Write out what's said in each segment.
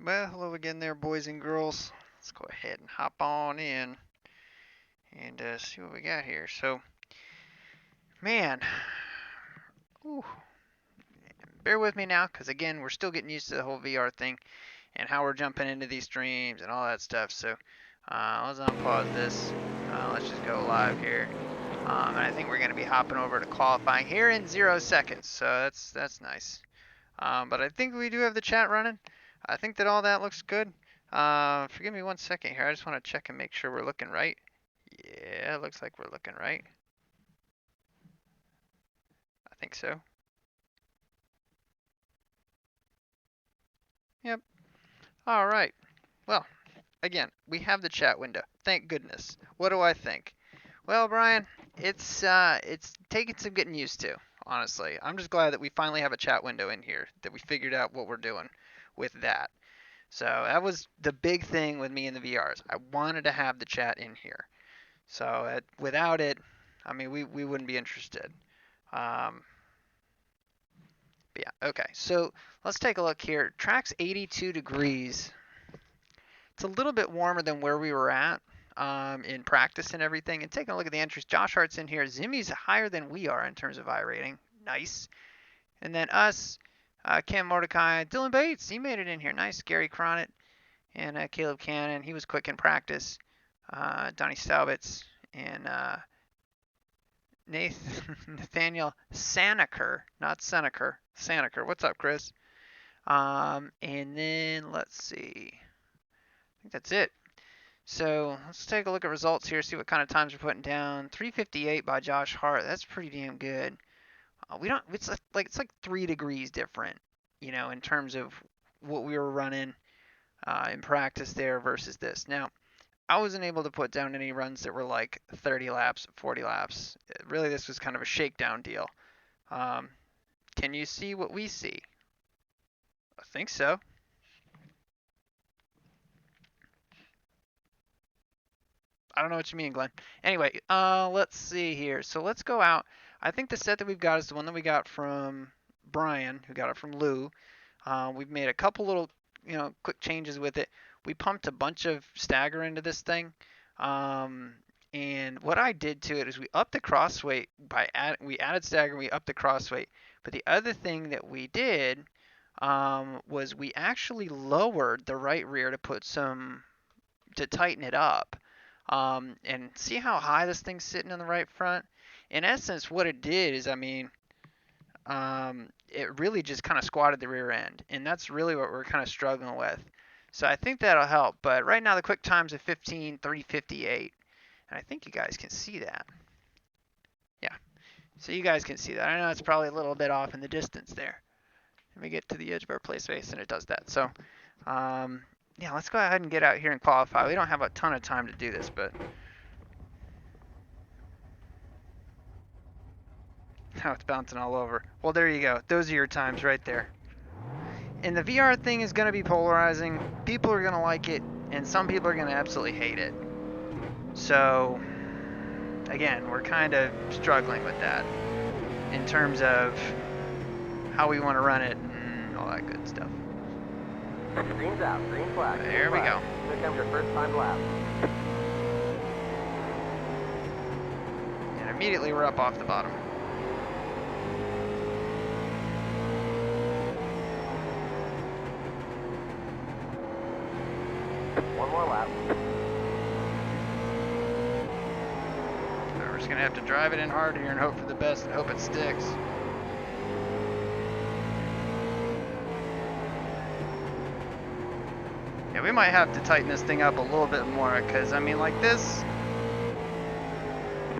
Well, hello again there, boys and girls. Let's go ahead and hop on in and see what we got here. So, man, ooh, bear with me now, because again, we're still getting used to the whole VR thing and how we're jumping into these streams and all that stuff. So, let's unpause this. Let's just go live here. And I think we're going to be hopping over to qualifying here in 0 seconds. So that's nice. But I think we do have the chat running. I think that all that looks good. Forgive me 1 second here. I just want to check and make sure we're looking right. Yeah, it looks like we're looking right. I think so. Yep. All right. Well, again, we have the chat window. Thank goodness. What do I think? Well, Brian, it's taking some getting used to, honestly. I'm just glad that we finally have a chat window in here, that we figured out what we're doing with that. So that was the big thing with me in the VRs. I wanted to have the chat in here. So without it, I mean, we wouldn't be interested. Um, but yeah, okay. So let's take a look here. Track's 82 degrees. It's a little bit warmer than where we were at in practice and everything. And taking a look at the entries, Josh Hart's in here. Zimmy's higher than we are in terms of I rating. Nice. And then us, Cam Mordecai, Dylan Bates, he made it in here. Nice. Gary Cronett and Caleb Cannon. He was quick in practice. Donnie Staubitz and Nathaniel Sanaker, not Seneker, Sanaker. What's up, Chris? And then let's see. I think that's it. So let's take a look at results here, see what kind of times we're putting down. 3:58 by Josh Hart. That's pretty damn good. We don't. It's like 3 degrees different, in terms of what we were running in practice there versus this. Now, I wasn't able to put down any runs that were like 30 laps, 40 laps. Really, this was kind of a shakedown deal. Um, can you see what we see? I think so. I don't know what you mean, Glenn. Anyway, let's see here. So let's go out. I think the set that we've got is the one that we got from Brian, who got it from Lou. We've made a couple little, quick changes with it. We pumped a bunch of stagger into this thing. Um, and what I did to it is we upped the cross weight we added stagger, we upped the cross weight. But the other thing that we did was we actually lowered the right rear to tighten it up. And see how high this thing's sitting in the right front? In essence, what it did is, it really just kind of squatted the rear end, and that's really what we're kind of struggling with. So I think that'll help. But right now the quick time's at 15:3:58, and I think you guys can see that. Yeah, so you guys can see that. I know it's probably a little bit off in the distance there. Let me get to the edge of our play space, and it does that. So, yeah, let's go ahead and get out here and qualify. We don't have a ton of time to do this, but now it's bouncing all over. Well, there you go. Those are your times right there. And the VR thing is going to be polarizing. People are going to like it, and some people are going to absolutely hate it. So, again, we're kind of struggling with that in terms of how we want to run it and all that good stuff. Green's out, green flag. There we go. Here comes your first time lap. And immediately we're up off the bottom. One more lap. So we're just going to have to drive it in hard here and hope for the best and hope it sticks. Yeah, we might have to tighten this thing up a little bit more because, like this.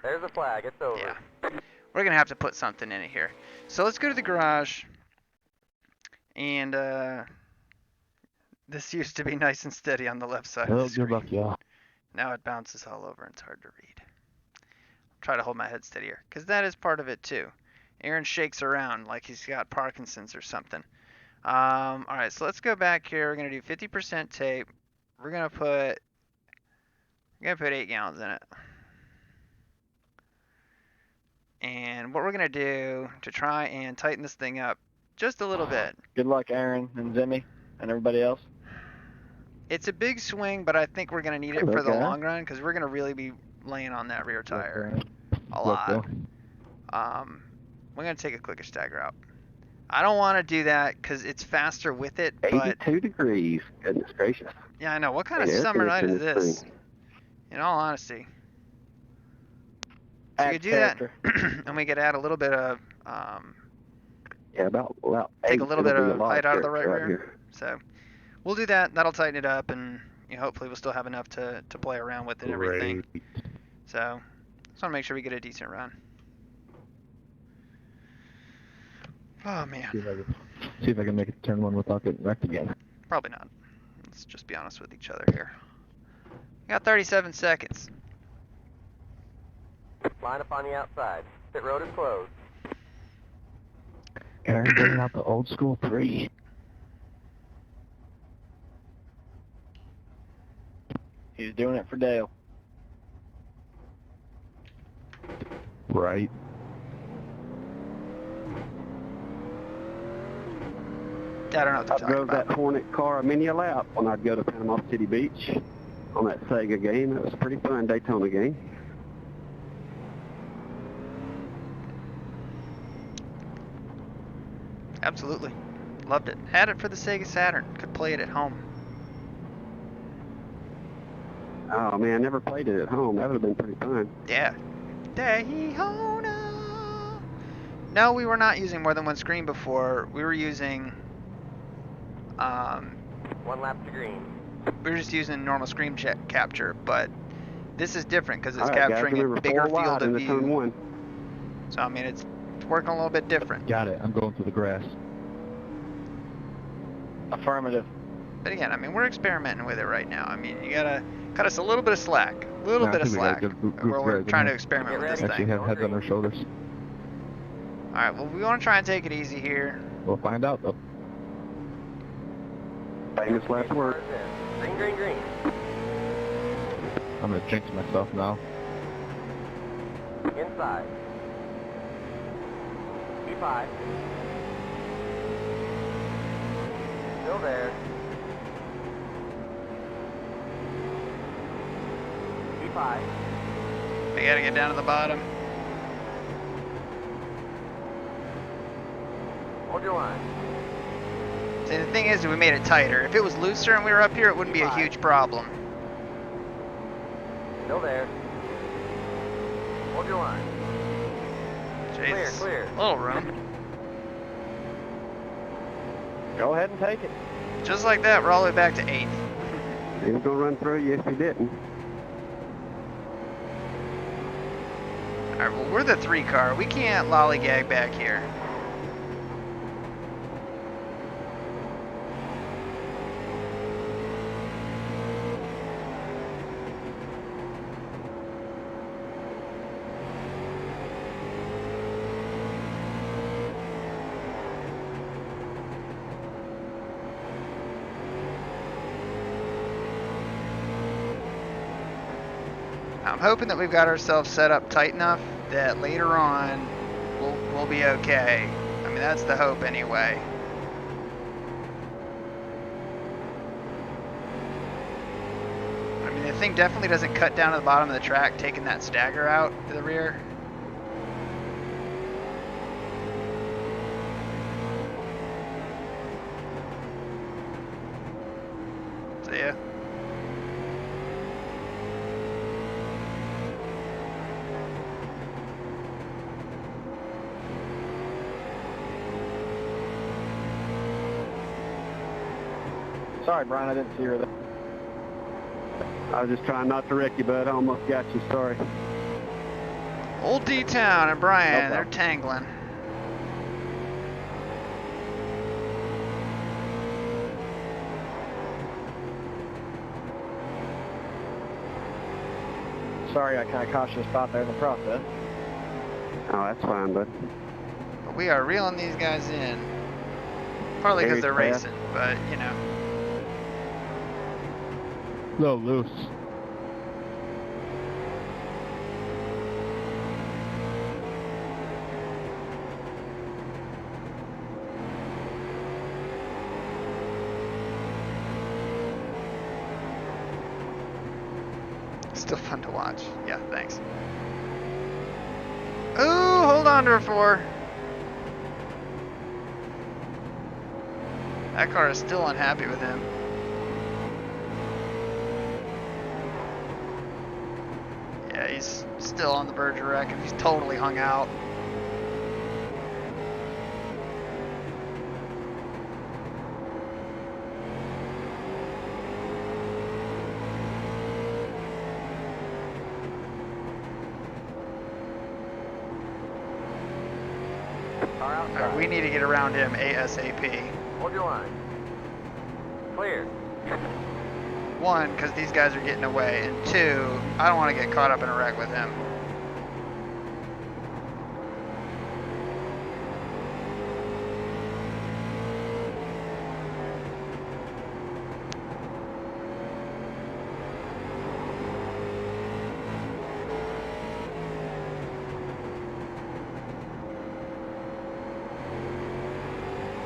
There's the flag. It's over. Yeah. We're going to have to put something in it here. So let's go to the garage. And this used to be nice and steady on the left side of the screen. Good luck, y'all. Now it bounces all over and it's hard to read. I'll try to hold my head steadier because that is part of it too. Aaron shakes around like he's got Parkinson's or something. All right, so let's go back here. We're gonna do 50% tape. We're gonna put 8 gallons in it. And what we're gonna do to try and tighten this thing up just a little bit. Good luck, Aaron and Zimmy and everybody else. It's a big swing, but I think we're going to need it Hello, for the guy. long run because we're going to really be laying on that rear tire a Look, lot. We're going to take a quicker stagger out. I don't want to do that because it's faster with it, but 82 degrees. Goodness gracious. yeah, I know. What kind of Hey, air summer night is conditioning this? thing. In all honesty. So you Add could do that, character. and we could add a little bit of, Yeah, about take 8. a little It'll bit be a of lot height out of the right character rear. here. So we'll do that. That'll tighten it up, and hopefully we'll still have enough to play around with and everything. Great. So just want to make sure we get a decent run. Oh man, See if I can make it to turn 1 without getting wrecked again. probably not. Let's just be honest with each other here. We got 37 seconds. Line up on the outside. Pit road is closed. Aaron bringing out the old school 3. He's doing it for Dale. Right. I don't know what they're I talking drove about. that Hornet car many a lap when I'd go to Panama City Beach on that Sega game. It was pretty fun, Daytona game. Absolutely. Loved it. Had it for the Sega Saturn. Could play it at home. Oh man, never played it at home. That would have been pretty fun. Yeah. Daytona. No, we were not using more than one screen before. We were using, 1 lap to green. we were just using normal screen capture, but this is different because it's All right, capturing guys, a remember bigger 4 field wide of into turn view. 1. So, I mean, it's working a little bit different. Got it. I'm going through the grass. Affirmative. But again, I mean, we're experimenting with it right now. I mean, you gotta cut us a little bit of slack. A little Nah, I bit of think we got slack. good group We're guys in trying to here. experiment Get with this ready. Actually thing. have heads on their shoulders. Alright, well, we want to try and take it easy here. We'll find out though. Famous last word. Cars in. Green, green, green. I'm gonna jinx myself now. Inside. Keep high. Still there. Keep high. We gotta get down to the bottom. Hold your line. See, the thing is, we made it tighter. If it was looser and we were up here, it wouldn't be a huge problem. Still there. Hold your line. Jesus. Clear. A little room. Go ahead and take it. Just like that, we're all the way back to 8th. He was going to run through you if he didn't. Alright, well, we're the 3 car. We can't lollygag back here. I'm hoping that we've got ourselves set up tight enough that later on we'll be okay. I mean, that's the hope anyway. I mean, the thing definitely doesn't cut down to the bottom of the track, taking that stagger out to the rear. See ya. Sorry, Brian, I didn't see her there. I was just trying not to wreck you, bud. I almost got you. Sorry. Old D-Town and Brian, No they're problem. tangling. Sorry, I kind of caught you a spot there in the process. Oh, that's fine, bud. But we are reeling these guys in. Partly because they're Very fast. racing, but, you know. No, loose. Still fun to watch. Yeah, thanks. Ooh, hold on to her 4. That car is still unhappy with him. Yeah, he's still on the verge of wreck and he's totally hung out. Alright, we need to get around him ASAP. Hold your line. Clear. 1, because these guys are getting away, and 2, I don't want to get caught up in a wreck with him.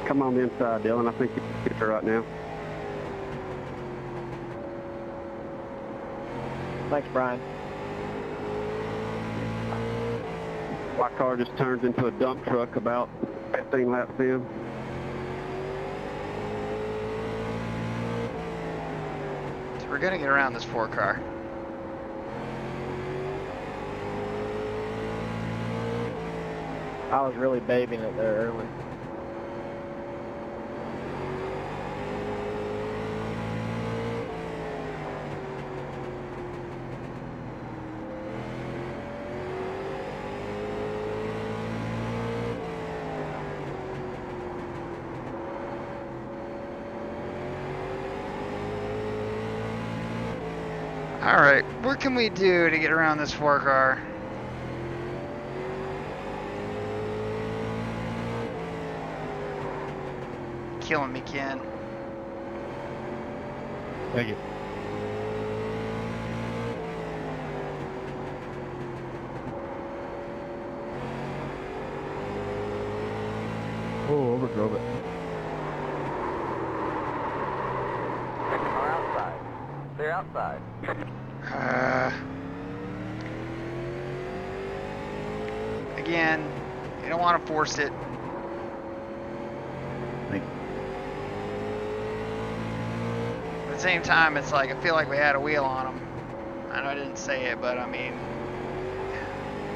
Come on the inside, Dylan. I think you can get her right now. Thanks, Brian. My car just turns into a dump truck about 15 laps in. So we're going to get around this 4 car. I was really babying it there early. Alright, what can we do to get around this 4 car? Killing me, Ken. Thank you. Oh, overdrove it. Car outside. Clear outside. Again, you don't want to force it. Thank you. At the same time, it's like, I feel like we had a wheel on him. I know I didn't say it, but I mean,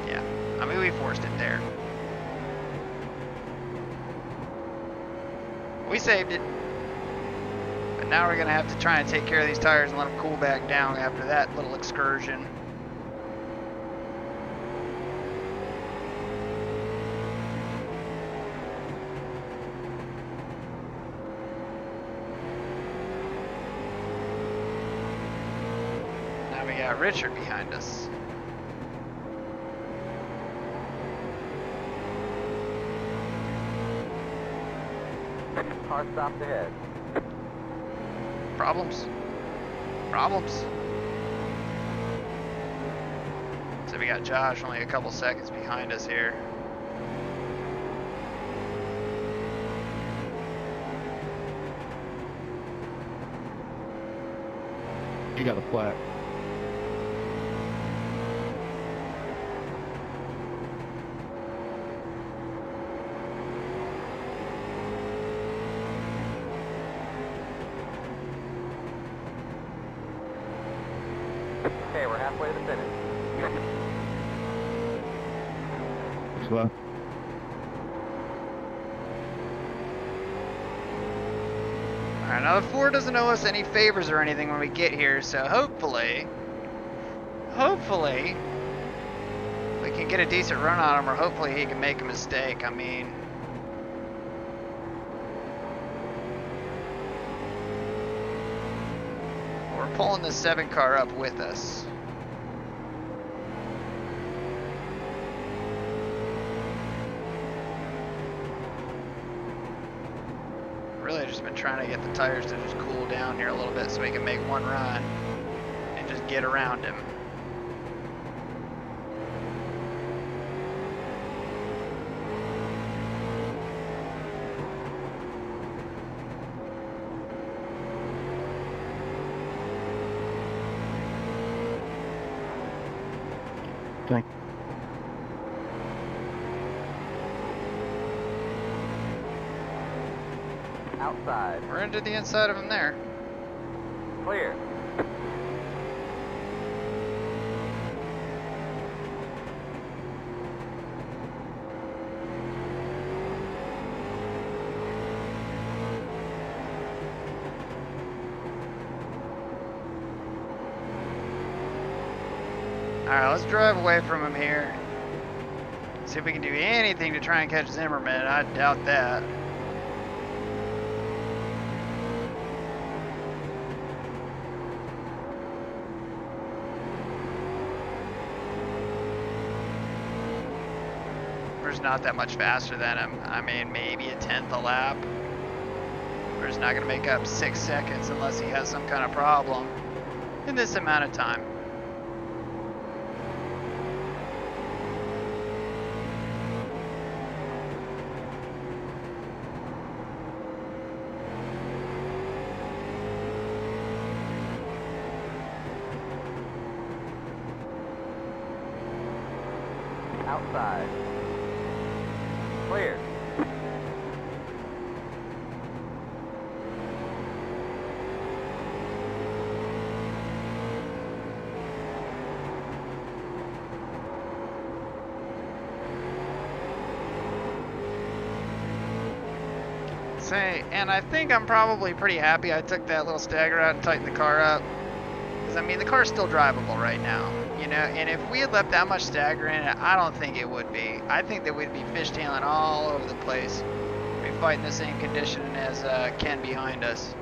yeah. I mean, we forced it there. We saved it. But now we're going to have to try and take care of these tires and let them cool back down after that little excursion. Now we got Richard behind us. Car stopped ahead. Problems? Problems? So we got Josh only a couple seconds behind us here. You got a flat. Okay, we're halfway to the finish. What's left? Alright, now the Ford doesn't owe us any favors or anything when we get here, so hopefully, we can get a decent run on him, or hopefully he can make a mistake. I mean, we're pulling the 7 car up with us. Really just been trying to get the tires to just cool down here a little bit so we can make one run and just get around him. Thank Outside. We're into the inside of him there. Clear. Alright, let's drive away from him here. See if we can do anything to try and catch Zimmerman. I doubt that. We're just not that much faster than him. I mean, maybe a tenth a lap. We're just not going to make up 6 seconds unless he has some kind of problem in this amount of time. Outside. Clear. Say, and I think I'm probably pretty happy I took that little stagger out and tightened the car up. Because, I mean, the car's still drivable right now, you know, and if we had left that much stagger in it, I don't think it would be. I think that we'd be fishtailing all over the place. We'd be fighting the same condition as Ken behind us.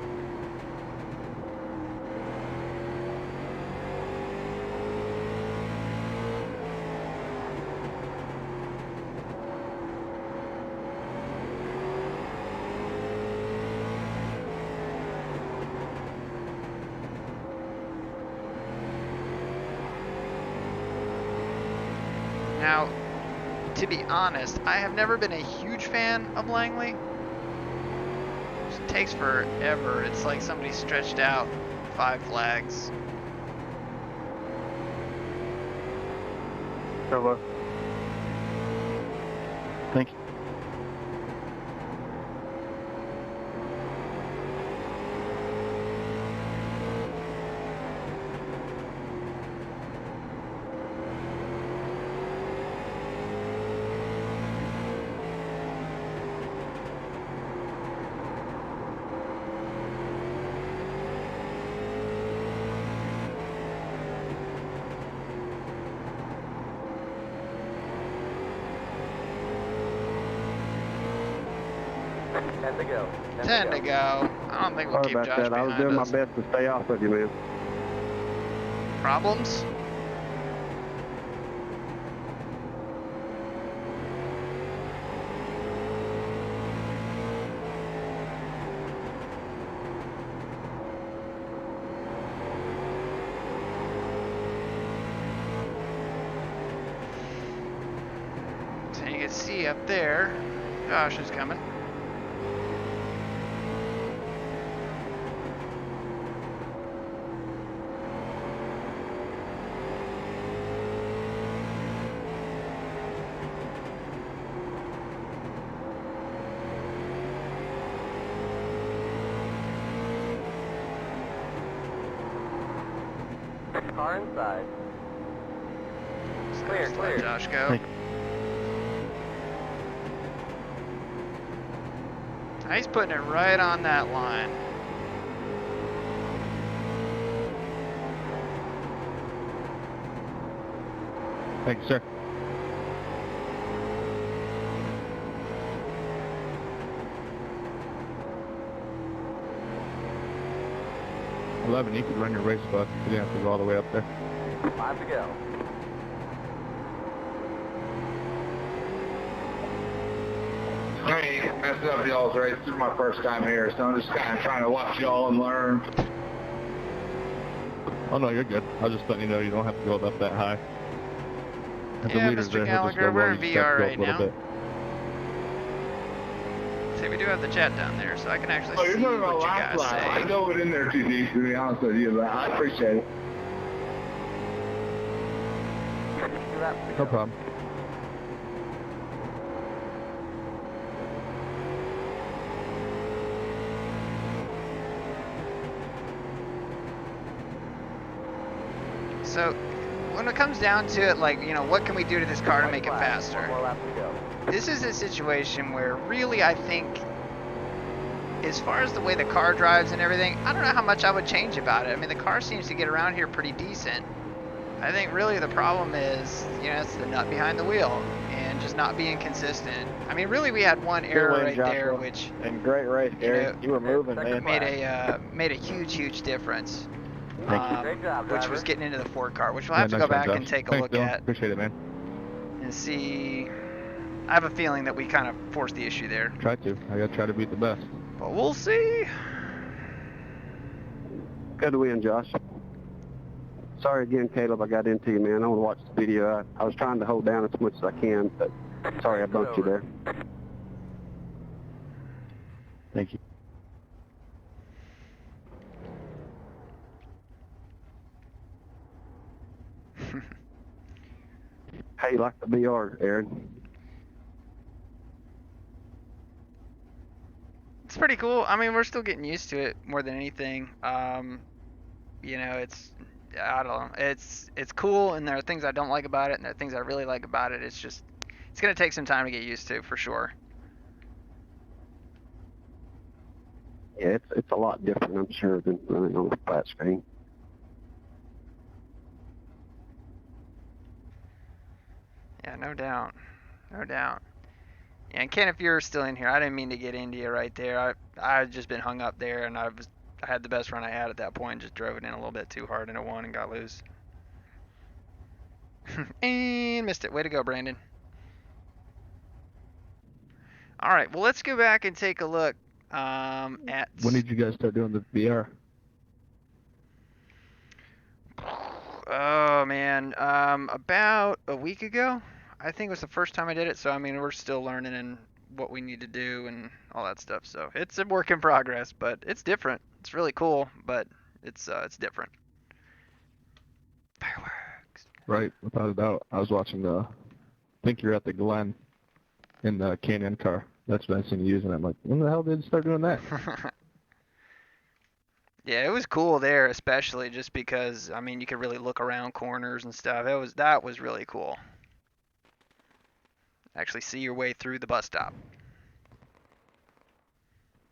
Now, to be honest, I have never been a huge fan of Langley. It takes forever. It's like somebody stretched out 5 flags. Hello. Thank you. Ten to go. 10 to go. I don't think we'll Sorry keep about Josh that. I was behind doing my us. best to stay off of you, man. Problems? So you can see up there, Josh is coming. Car inside. So Clear, just let clear. Josh go. Thank He's putting it right on that line. Thank you, sir. You could run your race bus. You didn't have to go all the way up there. 5 to go. I ain't messed up y'all's race. This is my first time here, so I'm just kind of trying to watch y'all and learn. Oh no, you're good. I was just letting you know you don't have to go up that high. If Yeah, the leader's Mr. there, he'll just Gallagher, go we're low. in You just have VR to go up right a little now. bit. See, we do have the chat down there, so I can actually Oh, you're see talking what about you last guys lap. I say. dove it in there too deep, to be honest with you, but I appreciate it. 2 laps to No go. problem. So, when it comes down to it, like, you know, what can we do to this car to White make it flag, faster? 1 more lap to go. This is a situation where really I think, as far as the way the car drives and everything, I don't know how much I would change about it. I mean, the car seems to get around here pretty decent. I think really the problem is, you know, it's the nut behind the wheel and just not being consistent. I mean, really we had one error win, right there, Joshua. which And great race, Gary. know, You were moving, second man. made a huge difference. Thank you. Great job, Which driver. was getting into the Ford car, which we'll Yeah, have to nice go run, back and Josh. take a Thanks, look Dylan. at Appreciate it, man. and see. I have a feeling that we kind of forced the issue there, Try to. I gotta try to beat the best. but we'll see. Good win, Josh. Sorry again, Caleb, I got into you, man. I want to watch the video. I was trying to hold down as much as I can, but sorry I bumped you there. Thank you. How you like the VR, Aaron? It's pretty cool. I mean, we're still getting used to it more than anything. You know, I don't know. It's cool, and there are things I don't like about it, and there are things I really like about it. It's just it's gonna take some time to get used to, for sure. Yeah, it's a lot different, I'm sure, than running on a flat screen. Yeah, no doubt. No doubt. Yeah, and Ken, if you're still in here, I didn't mean to get into you right there. I had just been hung up there, and I had the best run I had at that point. Just drove it in a little bit too hard into one and got loose. And missed it. Way to go, Brandon. All right, well, let's go back and take a look at. When did you guys start doing the VR? Oh man, about a week ago. I think it was the first time I did it. So I mean, we're still learning and what we need to do and all that stuff. So it's a work in progress, but it's different. It's really cool, but it's different. Fireworks. Right, without a doubt. I was watching I think you're at the Glen in the Canyon car. That's what I've seen you using. I'm like, when the hell did you start doing that? Yeah, it was cool there, especially just because I mean you could really look around corners and stuff. That was really cool. Actually see your way through the bus stop.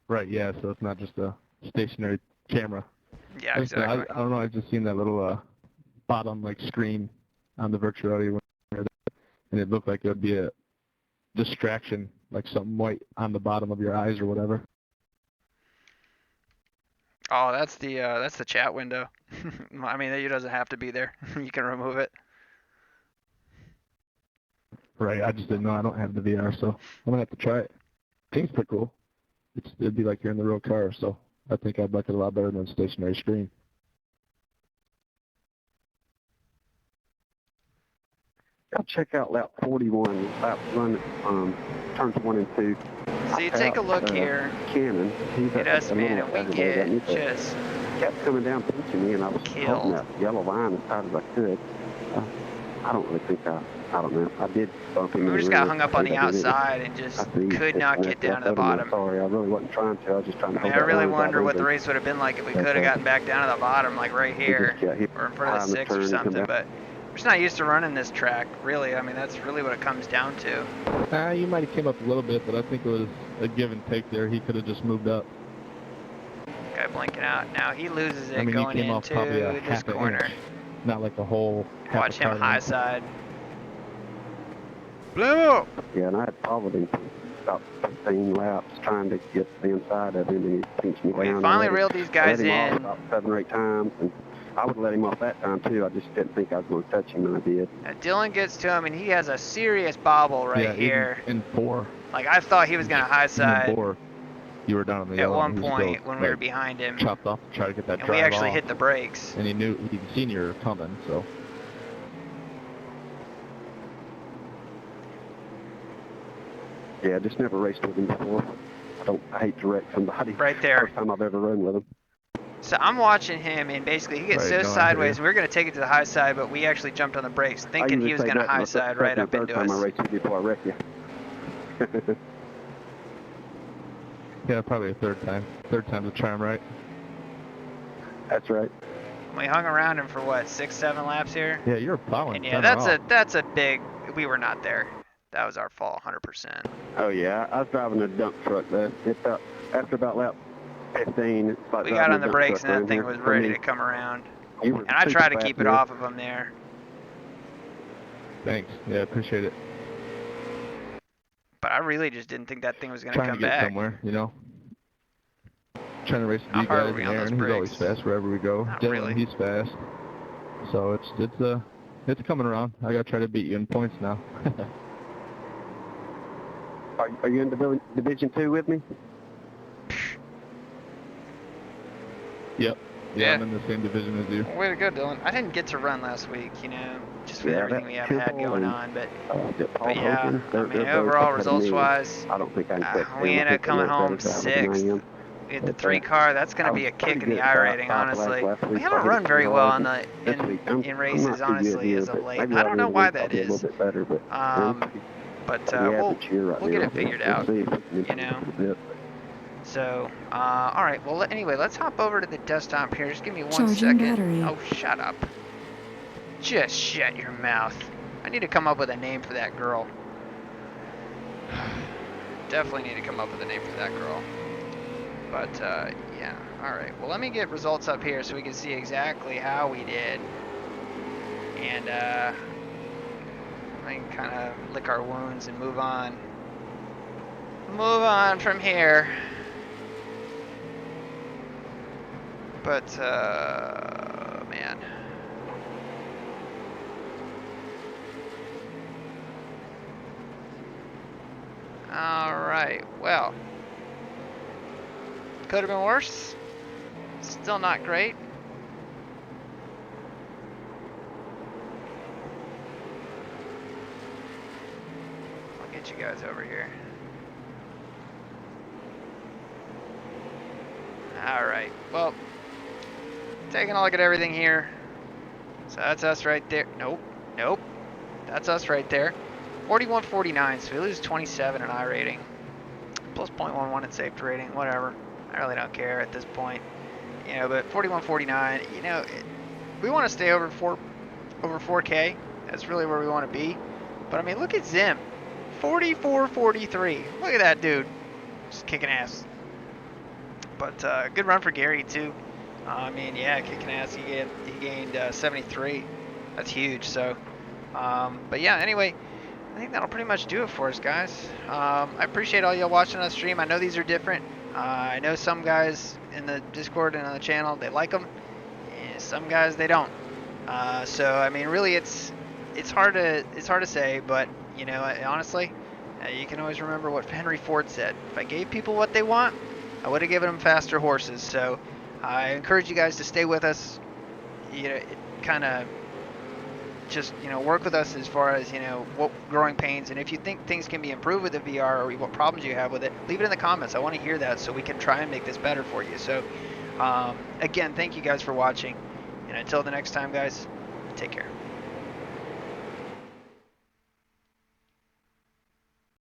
Right, yeah, so it's not just a stationary camera. Yeah, exactly. I don't know, I've just seen that little bottom like screen on the virtual reality and it looked like it would be a distraction, like something white on the bottom of your eyes or whatever. Oh, that's the chat window. I mean, it doesn't have to be there. You can remove it. Right, I just didn't know. I don't have the VR, so I'm gonna have to try it. Seems pretty cool. It'd be like you're in the real car, so I think I'd like it a lot better than a stationary screen. Go check out lap 41, lap run, turns 1 and 2. So you take a look here. Cannon. It us, man, and we get just kept coming down pinching me, and I was holding that yellow line as tight as I could. I don't really think I don't know. I did bump him. We just got hung up on the outside and just could not get down to the bottom. Sorry, I really wasn't trying to. I was just trying to. I mean, I really wonder what the race would have been like if we could have gotten back down to the bottom, like right here, or in front of the 6 or something. But we're just not used to running this track, really. I mean, that's really what it comes down to. You might have came up a little bit, but I think it was a give and take there. He could have just moved up. Guy blinking out. Now he loses it going he came off probably a into this half an corner. inch, not like the whole half Watch a car him high length. side. Blow! Yeah, and I had followed him for about 15 laps trying to get the inside of him, and he pinched me Well, down. he finally reeled these guys in. I let him in. off about 7 or 8 times, and I would let him off that time too. I just didn't think I was going to touch him, and I did. Dylan gets to him, and he has a serious bobble right here. In 4. Like, I thought he was going to high side In 4, you were down on the at yellow. one and he was point still, when we were behind him. chopped off to try to get that And drive we actually off. hit the brakes. And he'd seen you were coming, so. Yeah, just never raced with him before. I hate to wreck somebody. Right there. First time I've ever run with him. So I'm watching him, and basically he gets Right, so no, I hear sideways. you. We were going to take it to the high side, but we actually jumped on the brakes, I thinking he usually was say going to that high the side second right or up third into time I us. race with you before I wreck you. Yeah, probably a third time. Third time's a charm, right? That's right. We hung around him for what, 6-7 laps here? Yeah, you're plowing And yeah, center that's a big. We were not there. That was our fault, 100%. Oh yeah, I was driving a dump truck. It felt, after about lap 15, it's like We driving got a on the dump brakes, truck and that around thing here was for ready me. to come around. You were And I super tried to fast keep it there. off of him there. Thanks. Yeah, appreciate it. But I really just didn't think that thing was going to Trying come to get back. somewhere, you know. Trying to race How the hard guys were we and on those Aaron. He's always brakes? fast wherever we go. Not Dylan, really. he's fast. So it's coming around. I gotta try to beat you in points now. Are you in Division 2 with me? Yep. Yeah, Yeah. I'm in the same division as you. Well, way to go, Dylan. I didn't get to run last week, you know, just with Yeah, everything that we have Temple had going and, on. But Paul yeah, Hogan, I they're mean, both overall, ahead of me. results-wise, I don't think I can catch them. we I ended up think they're coming a little home better drivers than I 6th. am. We had the But, 3-car. That's going I to be was a pretty kick in the good at iRating, five honestly. last We week, so I haven't hit run it very pretty well hard. on This week, I'm in not races, too good honestly, here, as of but late. maybe I don't know why I'll that be a little is. bit better, but But the we'll average here right get now. it figured We'll out, see if we can you improve know. a bit. So, all right. Well, anyway, let's hop over to the desktop here. Just give me 1 Charging second. battery. Oh, shut up. Just shut your mouth. I need to come up with a name for that girl. Definitely need to come up with a name for that girl. But, yeah. All right. Well, let me get results up here so we can see exactly how we did. And, I can kind of lick our wounds and move on. Move on from here. But, man. Alright, well. Could have been worse. Still not great. I'll get you guys over here. Alright, well. Taking a look at everything here. So that's us right there. Nope, nope. That's us right there. 41.49, so we lose 27 in iRating. Plus 0.11 in safety rating, whatever. I really don't care at this point. You know, but 41.49, you know, we want to stay over 4K. That's really where we want to be. But I mean, look at Zim. 44.43. Look at that dude. Just kicking ass. But good run for Gary too. I mean, yeah, kicking ass. He gained 73. That's huge. So, but yeah. Anyway, I think that'll pretty much do it for us, guys. I appreciate all y'all watching on stream. I know these are different. I know some guys in the Discord and on the channel, they like them. And some guys they don't. So I mean, really, it's hard to say. But you know, honestly, you can always remember what Henry Ford said. If I gave people what they want, I would have given them faster horses. So I encourage you guys to stay with us. You know, kind of just, you know, work with us as far as, you know, what growing pains, and if you think things can be improved with the VR or what problems you have with it, leave it in the comments. I want to hear that so we can try and make this better for you. So again, thank you guys for watching, and until the next time, guys, take care.